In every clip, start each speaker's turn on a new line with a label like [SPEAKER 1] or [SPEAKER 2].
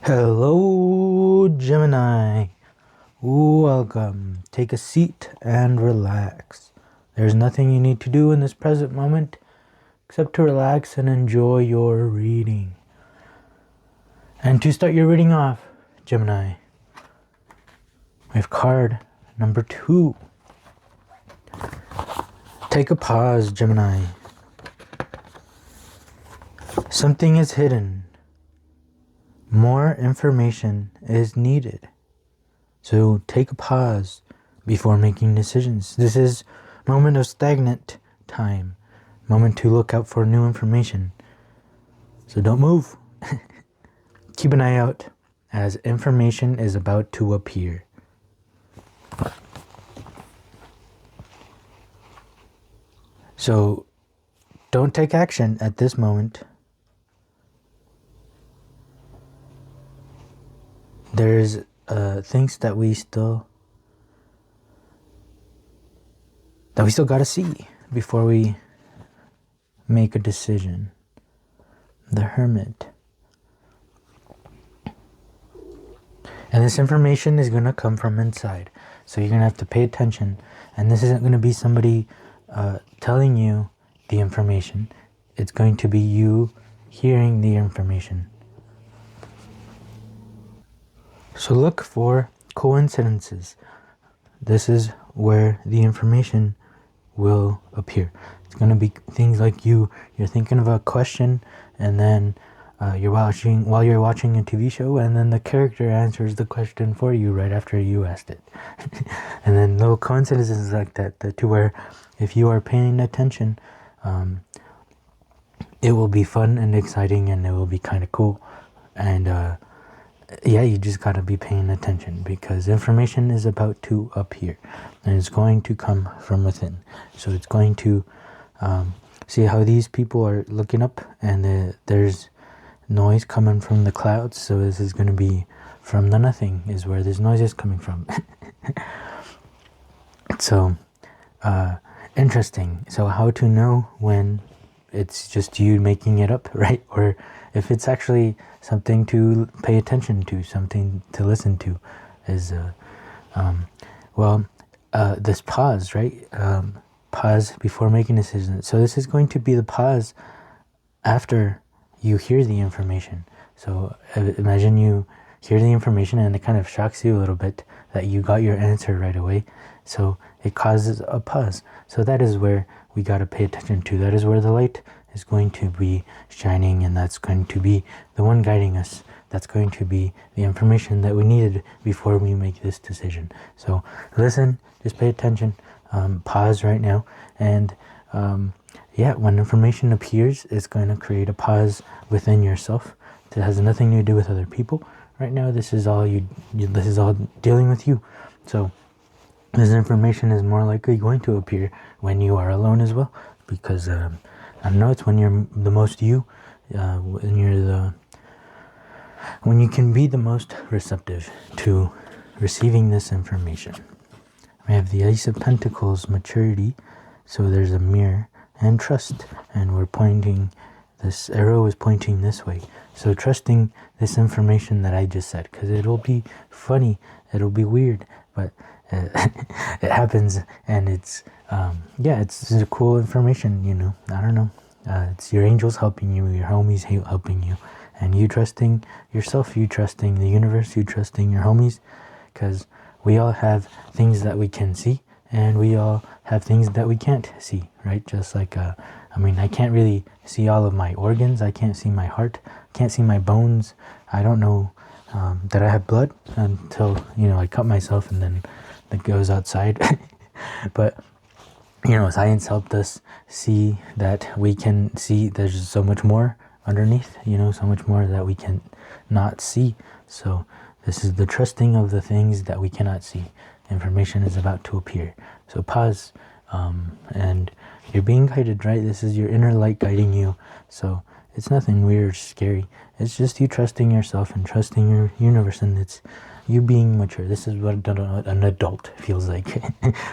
[SPEAKER 1] Hello, Gemini. Welcome. Take a seat and relax. There's nothing you need to do in this present moment except to relax and enjoy your reading. And to start your reading off, Gemini, we have card number 2. Take a pause, Gemini. Something is hidden. More information is needed. So take a pause before making decisions. This is a moment of stagnant time. Moment to look out for new information. So don't move. Keep an eye out as information is about to appear. So don't take action at this moment. There's things that we still gotta see before we make a decision. The Hermit. And this information is gonna come from inside. So you're gonna have to pay attention. And this isn't gonna be somebody telling you the information. It's going to be you hearing the information. So look for coincidences. This is where the information will appear. It's going to be things like you're thinking of a question, and then you're watching a TV show, and then the character answers the question for you right after you asked it. And then little coincidences like that to where if you are paying attention, it will be fun and exciting, and it will be kind of cool. And yeah, you just gotta be paying attention because information is about to appear and it's going to come from within. So it's going to see how these people are looking up, and there's noise coming from the clouds. So this is going to be from the nothing is where this noise is coming from. So interesting. So how to know when it's just you making it up, right? Or if it's actually something to pay attention to, something to listen to, is this pause, right? Pause before making decisions. So this is going to be the pause after you hear the information. So imagine you hear the information and it kind of shocks you a little bit that you got your answer right away. So it causes a pause. So that is where we got to pay attention to. That is where the light is going to be shining, and that's going to be the one guiding us. That's going to be the information that we needed before we make this decision. So listen, just pay attention, pause right now, and when information appears, it's going to create a pause within yourself. It has nothing to do with other people. Right now, this is all this is all dealing with you. So this information is more likely going to appear when you are alone as well, because I don't know, it's when you're the most you, when you can be the most receptive to receiving this information. We have the Ace of Pentacles, maturity. So there's a mirror and trust, and this arrow is pointing this way. So trusting this information that I just said, because it'll be funny, it'll be weird, but it happens, and it's a cool information, I don't know. It's your angels helping you, your homies helping you, and you trusting yourself, you trusting the universe, you trusting your homies, because we all have things that we can see, and we all have things that we can't see, right? Just like, I can't really see all of my organs, I can't see my heart, can't see my bones, I don't know that I have blood until, I cut myself and then it goes outside. But science helped us see that we can see there's so much more underneath, so much more that we can not see. So this is the trusting of the things that we cannot see. Information is about to appear. So pause, and you're being guided, right? This is your inner light guiding you. So it's nothing weird or scary. It's just you trusting yourself and trusting your universe, and it's you being mature. This is what an adult feels like.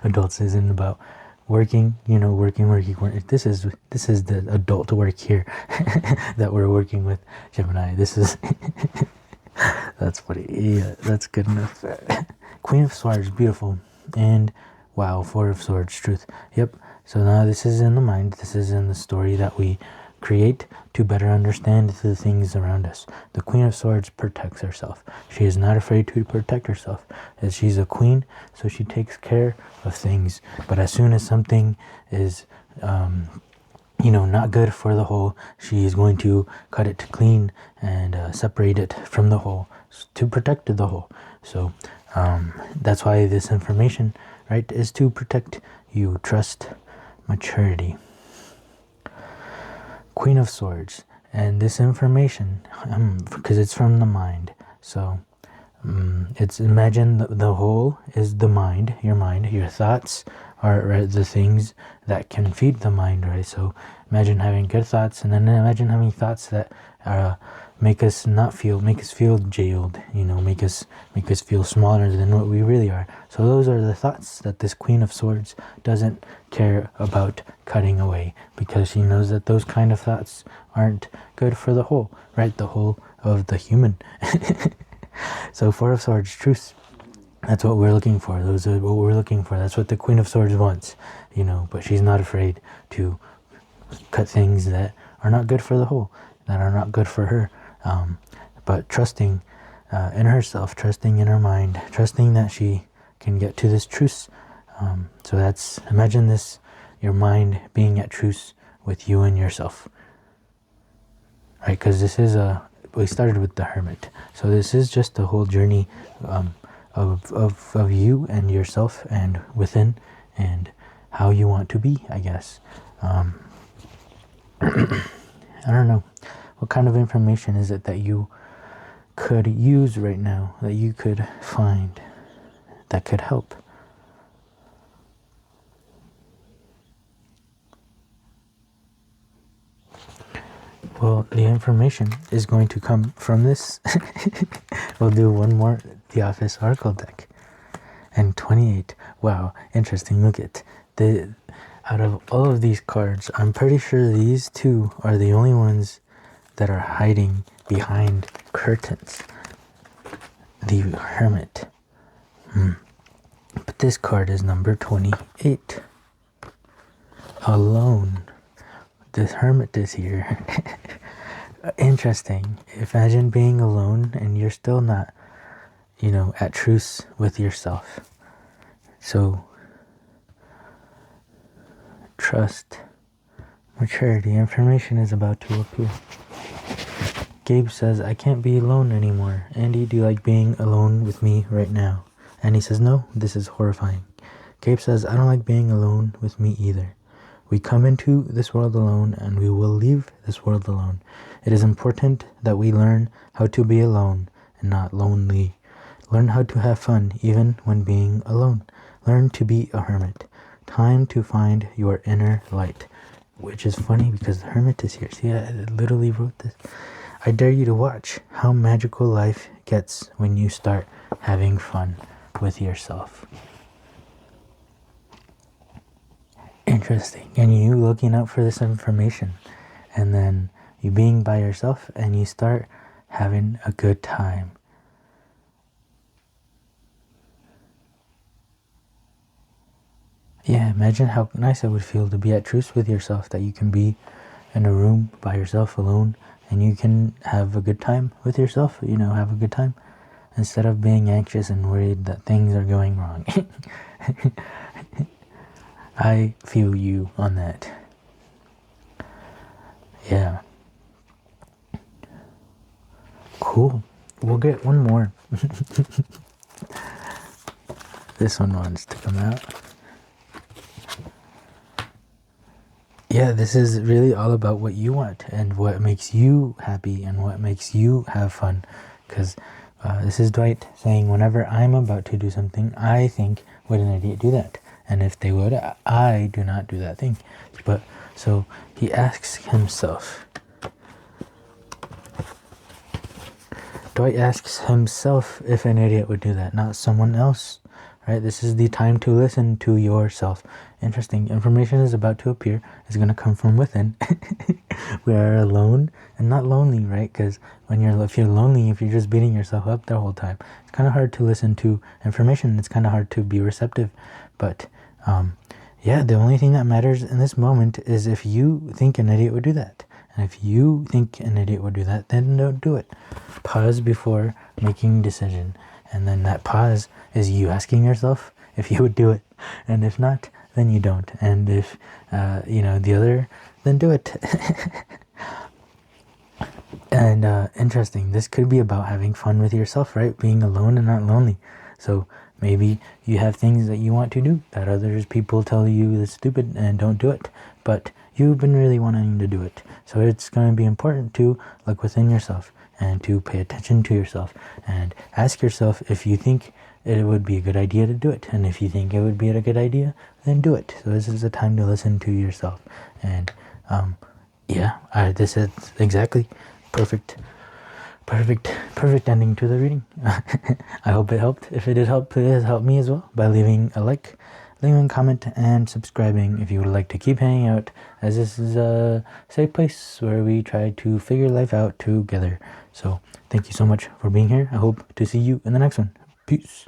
[SPEAKER 1] Adults isn't about working. This is the adult work here that we're working with, Gemini. This is That's funny. Yeah, that's good enough. Queen of Swords, beautiful. And wow, Four of Swords, truth. Yep. So now this is in the mind. This is in the story that we create to better understand the things around us. The Queen of Swords protects herself. She is not afraid to protect herself. As she's a queen, so she takes care of things. But as soon as something is not good for the whole, she is going to cut it clean and separate it from the whole to protect the whole. So that's why this information, right, is to protect you. Trust, maturity. Queen of Swords. And this information, because it's from the mind, so it's, imagine the whole is the mind, your thoughts are, right, the things that can feed the mind, right? So imagine having good thoughts, and then imagine having thoughts that make us feel jailed, make us feel smaller than what we really are. So those are the thoughts that this Queen of Swords doesn't care about cutting away, because she knows that those kind of thoughts aren't good for the whole, right? The whole of the human. So Four of Swords, truth. That's what we're looking for. Those are what we're looking for. That's what the Queen of Swords wants, but she's not afraid to cut things that are not good for the whole, that are not good for her. But trusting in herself, trusting in her mind, trusting that she can get to this truce. So that's, imagine this, your mind being at truce with you and yourself. Right, because this is we started with the Hermit. So this is just the whole journey of you and yourself and within, and how you want to be, I guess. I don't know. What kind of information is it that you could use right now, that you could find, that could help? Well, the information is going to come from this. We'll do one more, the Office Oracle deck. And 28. Wow, interesting. Look at out of all of these cards, I'm pretty sure these two are the only ones that are hiding behind curtains. The Hermit. But this card is number 28. Alone. This Hermit is here. Interesting. Imagine being alone and you're still not, at truce with yourself. So, trust, maturity, information is about to appear. Gabe says, I can't be alone anymore. Andy, do you like being alone with me right now? Andy says, no, this is horrifying. Gabe says, I don't like being alone with me either. We come into this world alone and we will leave this world alone. It is important that we learn how to be alone and not lonely. Learn how to have fun even when being alone. Learn to be a hermit. Time to find your inner light. Which is funny because the Hermit is here. See, I literally wrote this. I dare you to watch how magical life gets when you start having fun with yourself. Interesting. And you looking out for this information, and then you being by yourself and you start having a good time. Yeah, imagine how nice it would feel to be at truce with yourself, that you can be in a room by yourself alone and you can have a good time with yourself, have a good time instead of being anxious and worried that things are going wrong. I feel you on that. Yeah. Cool. We'll get one more. This one wants to come out. Yeah, this is really all about what you want and what makes you happy and what makes you have fun. Because this is Dwight saying, whenever I'm about to do something, I think, would an idiot do that? And if they would, I do not do that thing. But so he asks himself. Dwight asks himself if an idiot would do that, not someone else, right? This is the time to listen to yourself. Interesting. Information is about to appear. It's going to come from within. We are alone and not lonely, right? Because if you're lonely, if you're just beating yourself up the whole time, it's kind of hard to listen to information. It's kind of hard to be receptive. But yeah, the only thing that matters in this moment is if you think an idiot would do that. And if you think an idiot would do that, then don't do it. Pause before making a decision. And then that pause is you asking yourself if you would do it. And if not, then you don't. And if, the other, then do it. And interesting, this could be about having fun with yourself, right? Being alone and not lonely. So maybe you have things that you want to do that others people tell you is stupid and don't do it. But you've been really wanting to do it. So it's going to be important to look within yourself and to pay attention to yourself and ask yourself if you think it would be a good idea to do it. And if you think it would be a good idea, then do it. So this is the time to listen to yourself. And this is exactly perfect ending to the reading. I hope it helped. If it did help, please help me as well by leaving a like, leaving a comment, and subscribing if you would like to keep hanging out, as this is a safe place where we try to figure life out together. So thank you so much for being here. I hope to see you in the next one. Peace.